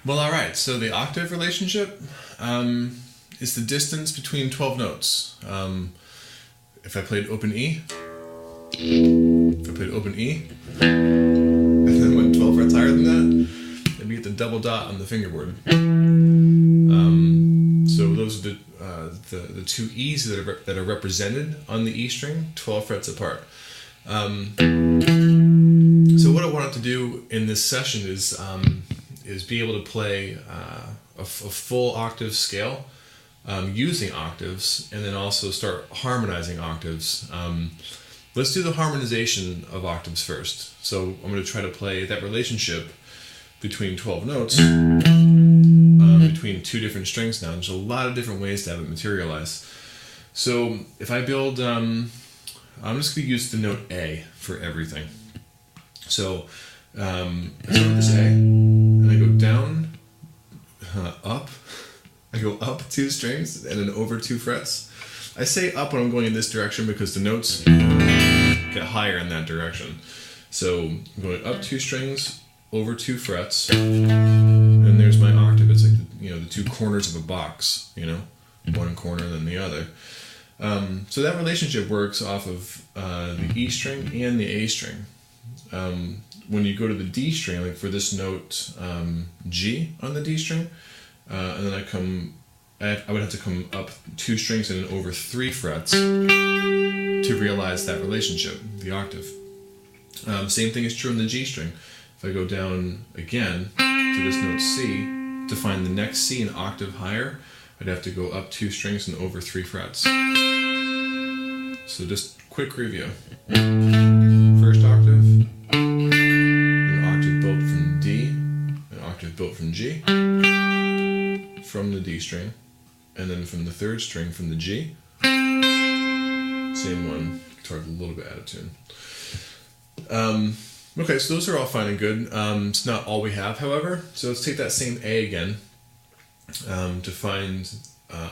Well, all right. So the octave relationship is the distance between 12 notes. If I played open E, and then went 12 frets higher than that, then we get the double dot on the fingerboard. So those are the two E's that are represented on the E string, 12 frets apart. So what I wanted to do in this session is be able to play a full octave scale using octaves, and then also start harmonizing octaves. Let's do the harmonization of octaves first. So I'm going to try to play that relationship between 12 notes, between two different strings now. There's a lot of different ways to have it materialize. So if I build, I'm just going to use the note A for everything. So I start with this A, and I go down, up. I go up 2 strings and then over 2 frets. I say up when I'm going in this direction because the notes get higher in that direction. So I'm going up 2 strings, over 2 frets, and there's my octave. It's like the 2 corners of a box, one corner than the other. So that relationship works off of the E string and the A string. When you go to the D string, like for this note G on the D string, and then I would have to come up 2 strings and then over 3 frets to realize that relationship, the octave. Same thing is true in the G string. If I go down again to this note C, to find the next C an octave higher, I'd have to go up 2 strings and over 3 frets. So just quick review. First octave, an octave built from D, an octave built from G, from the D string, and then from the 3rd string from the G. Same one, guitar a little bit out of tune. Okay, so those are all fine and good. It's not all we have, however. So let's take that same A again to find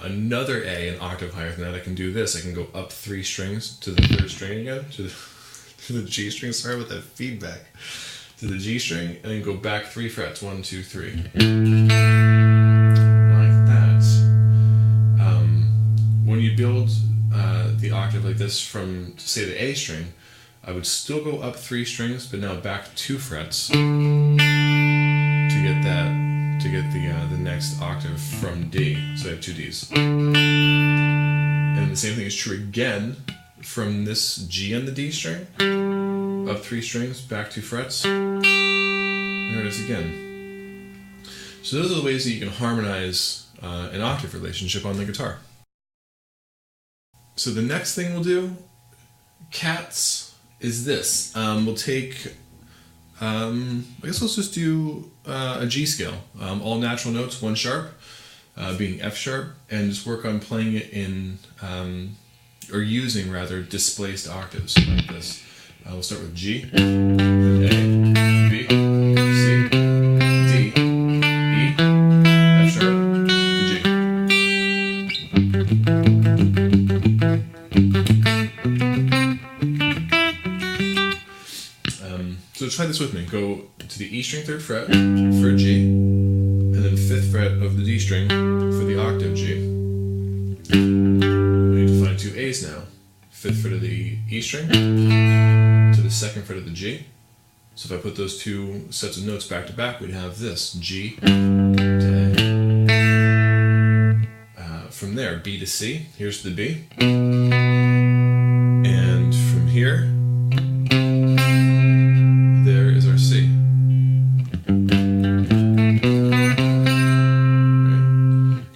another A an octave higher than that. I can do this. I can go up 3 strings to the 3rd string again, to the G string. Sorry about that feedback. To the G string, and then go back 3 frets. 1, 2, 3. Like that. When you build the octave like this from, say, the A string, I would still go up 3 strings, but now back 2 frets to get the next octave from D. So I have 2 Ds. And the same thing is true again from this G on the D string, up 3 strings, back 2 frets. There it is again. So those are the ways that you can harmonize an octave relationship on the guitar. So the next thing we'll do, cats, is this. We'll take, I guess let's just do a G scale. All natural notes, 1 sharp, being F sharp, and just work on playing it in, or using rather, displaced octaves like this. We'll start with G, then A, B, C, D, E, F sharp, to G. So try this with me. Go to the E string 3rd fret for a G, and then 5th fret of the D string for the octave G. We need to find 2 A's now. 5th fret of the E string to the 2nd fret of the G. So if I put those 2 sets of notes back to back, we'd have this, G to A. From there, B to C. Here's the B. And from here, there is our C. Right.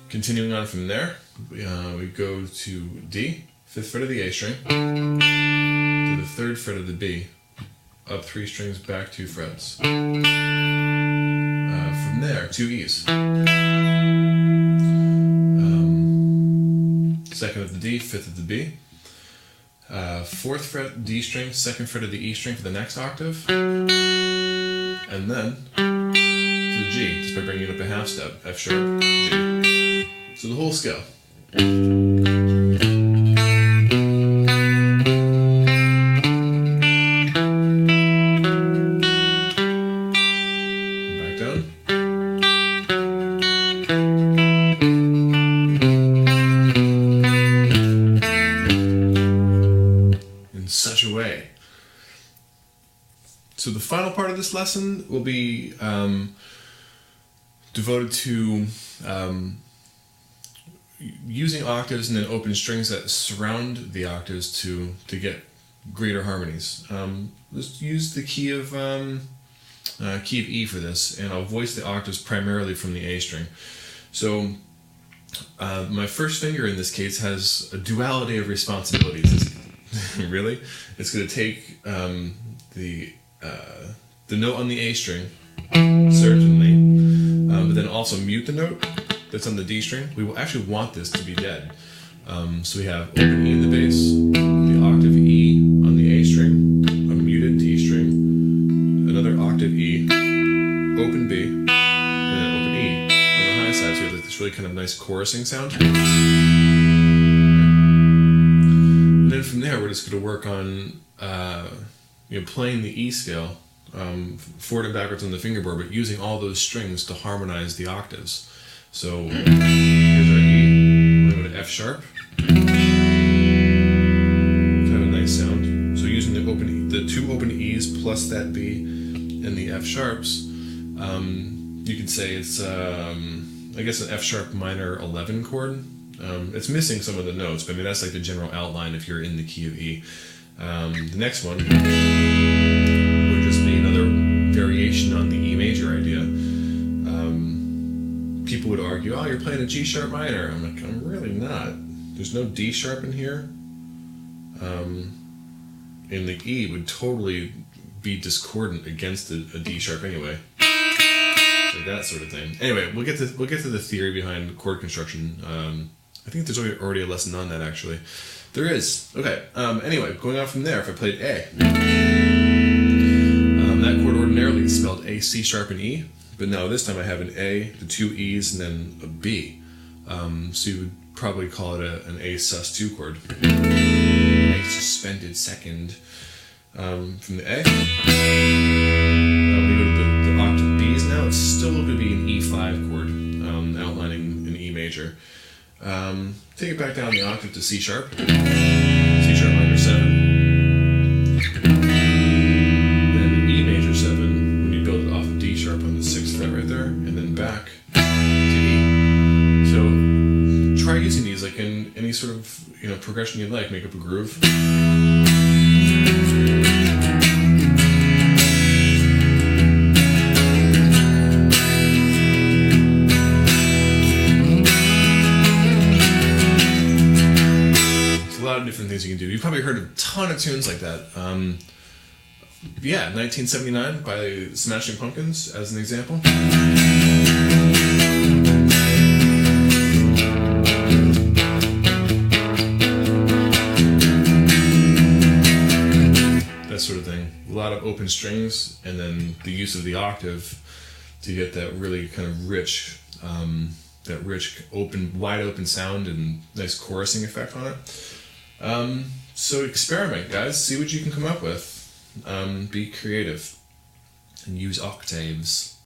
Continuing on from there, we go to D, 5th fret of the A string, to the 3rd fret of the B, up 3 strings, back 2 frets. From there, 2 E's. 2nd of the D, 5th of the B. 4th fret D string, 2nd fret of the E string for the next octave, and then to the G, just by bringing it up a half step, F sharp, G. So the whole scale. Back down. So the final part of this lesson will be devoted to using octaves and then open strings that surround the octaves to get greater harmonies. Let's use the key of E for this, and I'll voice the octaves primarily from the A string. So my first finger in this case has a duality of responsibilities. Really? It's going to take the note on the A string, certainly, but then also mute the note that's on the D string. We will actually want this to be dead. So we have open E in the bass, the octave E on the A string, a muted D string, another octave E, open B, and then open E on the high side. So you have this really kind of nice chorusing sound. And then from there, we're just going to work on playing the E scale forward and backwards on the fingerboard, but using all those strings to harmonize the octaves. So here's our E. I'm going to go to F sharp. Kind of a nice sound. So using the two open E's plus that B and the F sharps, you could say it's I guess an F sharp minor 11 chord. It's missing some of the notes, but I mean that's like the general outline if you're in the key of E. The next one would just be another variation on the E major idea. People would argue, oh, you're playing a G sharp minor. I'm like, I'm really not. There's no D sharp in here. And the E would totally be discordant against a D sharp anyway. So that sort of thing. Anyway, we'll get to the theory behind chord construction. I think there's already a lesson on that actually. There is. Okay. Anyway, going on from there, if I played A, that chord ordinarily is spelled A, C sharp, and E, but now this time I have an A, the two E's, and then a B. So you would probably call it an A sus2 chord. A suspended second from the A. Now we go to the octave B's now. It's still going to be an E5 chord, outlining an E major. Take it back down the octave to C sharp. C sharp minor 7. Then E major 7 when you build it off of D sharp on the 6th fret right there, and then back to E. So try using these like in any sort of progression you'd like. Make up a groove. Different things you can do. You've probably heard a ton of tunes like that. Yeah, 1979 by Smashing Pumpkins as an example. That sort of thing. A lot of open strings, and then the use of the octave to get that really kind of rich, wide open sound and nice chorusing effect on it. So experiment, guys. See what you can come up with. Be creative and use octaves.